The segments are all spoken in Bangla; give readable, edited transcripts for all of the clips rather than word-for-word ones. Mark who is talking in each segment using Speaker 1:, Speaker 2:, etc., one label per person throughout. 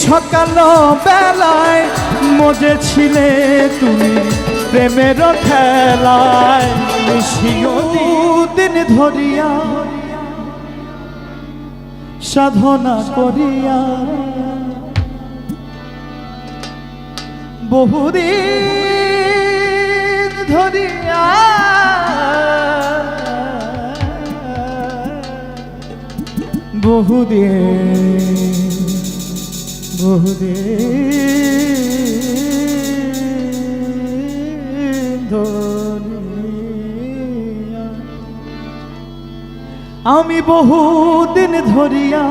Speaker 1: সকাল বেলায় মজেছিলে তুমি প্রেমের খেলায়, দিন ধরিয়া সাধনা করিয়া বহুদিন ধরিয়া বহুদিন ধরিয়া আমি বহুদিন ধরিয়া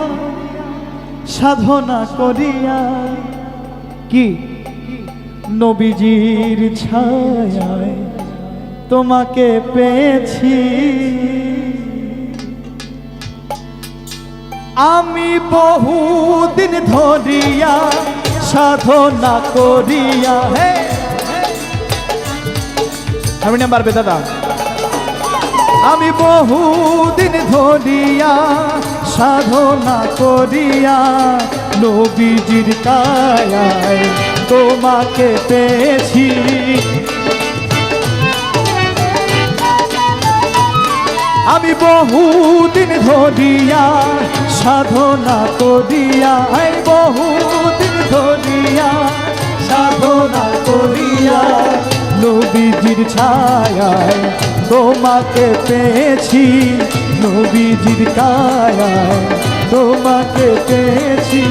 Speaker 1: সাধনা করিয়া কি নবীজির ছায়ায় তোমাকে পেয়েছি। আমি বহুদিন ধরিয়া সাধনা করিয়া হারমোনিয়াম বাড়বে দাদা। আমি বহুদিন ধরিয়া সাধনা করিয়া নবীজির কায়ায় তোমাকে পেয়েছি। আমি বহুদিন ধরিয়া সাধনা করিয়া বহুদিন ধরিয়া সাধনা করিয়া নবীজির ছায়ায় তোমাকে পেয়েছি। নবীজির কায়ায় তোমাকে পেয়েছি।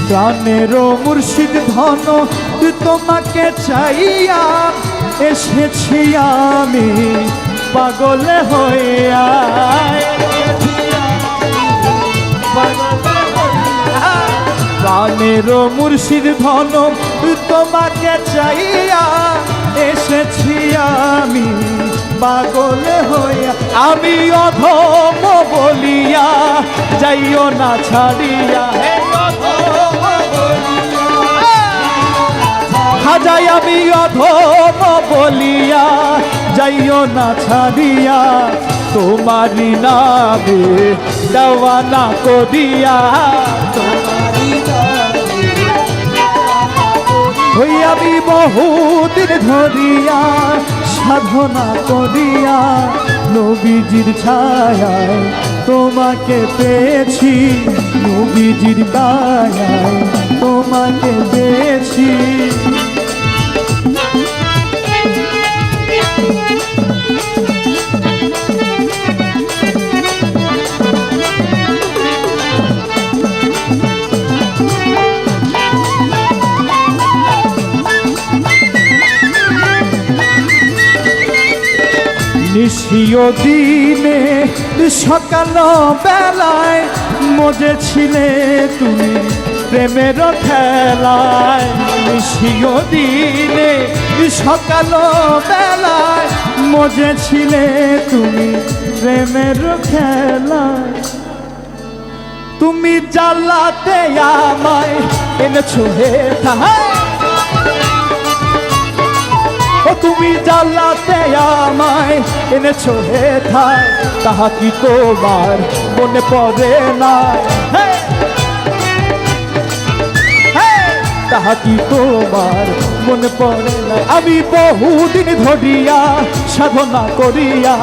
Speaker 1: প্রাণের মুর্শিদ ধন তোমাকে চাইয়া এসেছি আমি পাগল হইয়া। প্রাণের মুর্শিদ ধন তোমাকে চাইয়া এসেছি আমি পাগল হইয়া। আমি অধম বলিয়া যাইও না ছাড়িয়া, হাজাই আমি অধম বলিয়া যাইও না ছাড়িয়া। তোমারি নামে দেওয়ানা করিয়া হই আমি বহুদিন ধরিয়া সাধনা করিয়া নবীজির ছায়ায় তোমাকে পেয়েছি। নবীজির কায়ায় তোমাকে পেয়েছি। নিশিও দিনে সকাল বেলায় মজেছিলে তুমি প্রেমের খেলায়। নিশিও দিনে সকাল বেলায় মজেছিলে তুমি প্রেমের খেলায়। তুমি জ্বালাতে আমায় এনেছো হে তাহায়, তুমি জ্বালাতে আমায় এনেছো হে থায়। তাহা কি তোমার মনে পড়ে না, তাহা কি তোমার মনে পড়ে না। আমি বহুদিন ধরিয়া সাধনা করিয়া,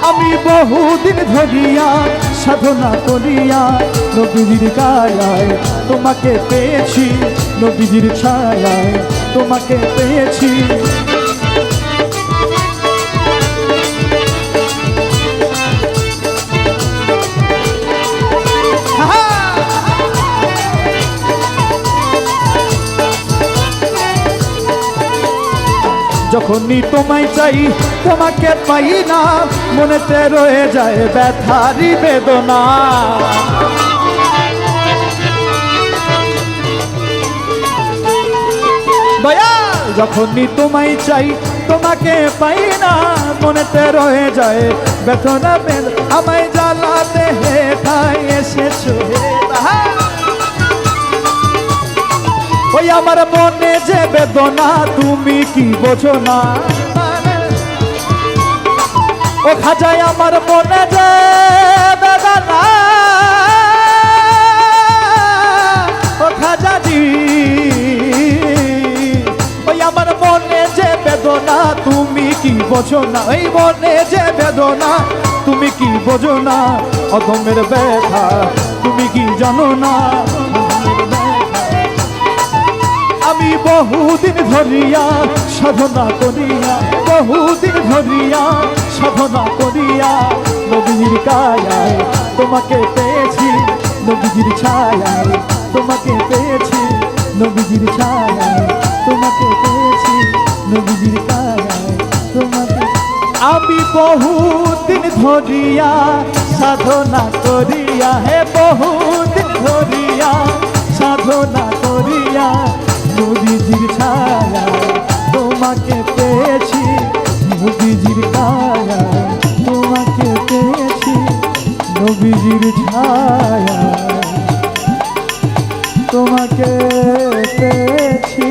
Speaker 1: আমি বহুদিন ধরিয়া সাধনা করিয়া নবীজির কায়ায় তোমাকে পেয়েছি। নবীজির ছায়ায় তোমাকে পেয়েছি। যখনই তোমায় চাই তোমাকে পাই না, মনেতে রয়ে যায় ব্যথারি বেদনা। দয়া যখনই তোমায় চাই তোমাকে পাই না, মনেতে রয়ে যায় বেদনা আমায় জ্বালাতে হেথায় এসেছো ওই আমার মনে যে বেদনা তুমি কি বোঝো না, ও খাজায় আমার মনে যে বেদনা, ও খাজাজি ওই আমার মনে যে বেদনা তুমি কি বোঝো না, ওই মনে যে বেদনা তুমি কি বোঝো না, অধমের ব্যথা তুমি কি জানো না। আমি বহুদিন ধরিয়া সাধনা করিয়া, বহুদিন ধরিয়া সাধনা করিয়া নবীর কায়ায় তোমাকে পেয়েছি, নবীর ছায়ায় তোমাকে পেয়েছি, নবীর ছায়ায় তোমাকে পেয়েছি, নবীর কায়ায় তোমাকে। আমি বহুদিন ধরিয়া সাধনা করিয়া, হে বহুদিন ধরিয়া সাধনা করিয়া নবীজির ছায়া তোমাকে পেয়েছি, নবীজির ছায়া তোমাকে পেয়েছি, নবীজির ছায়া তোমাকে পেয়েছি।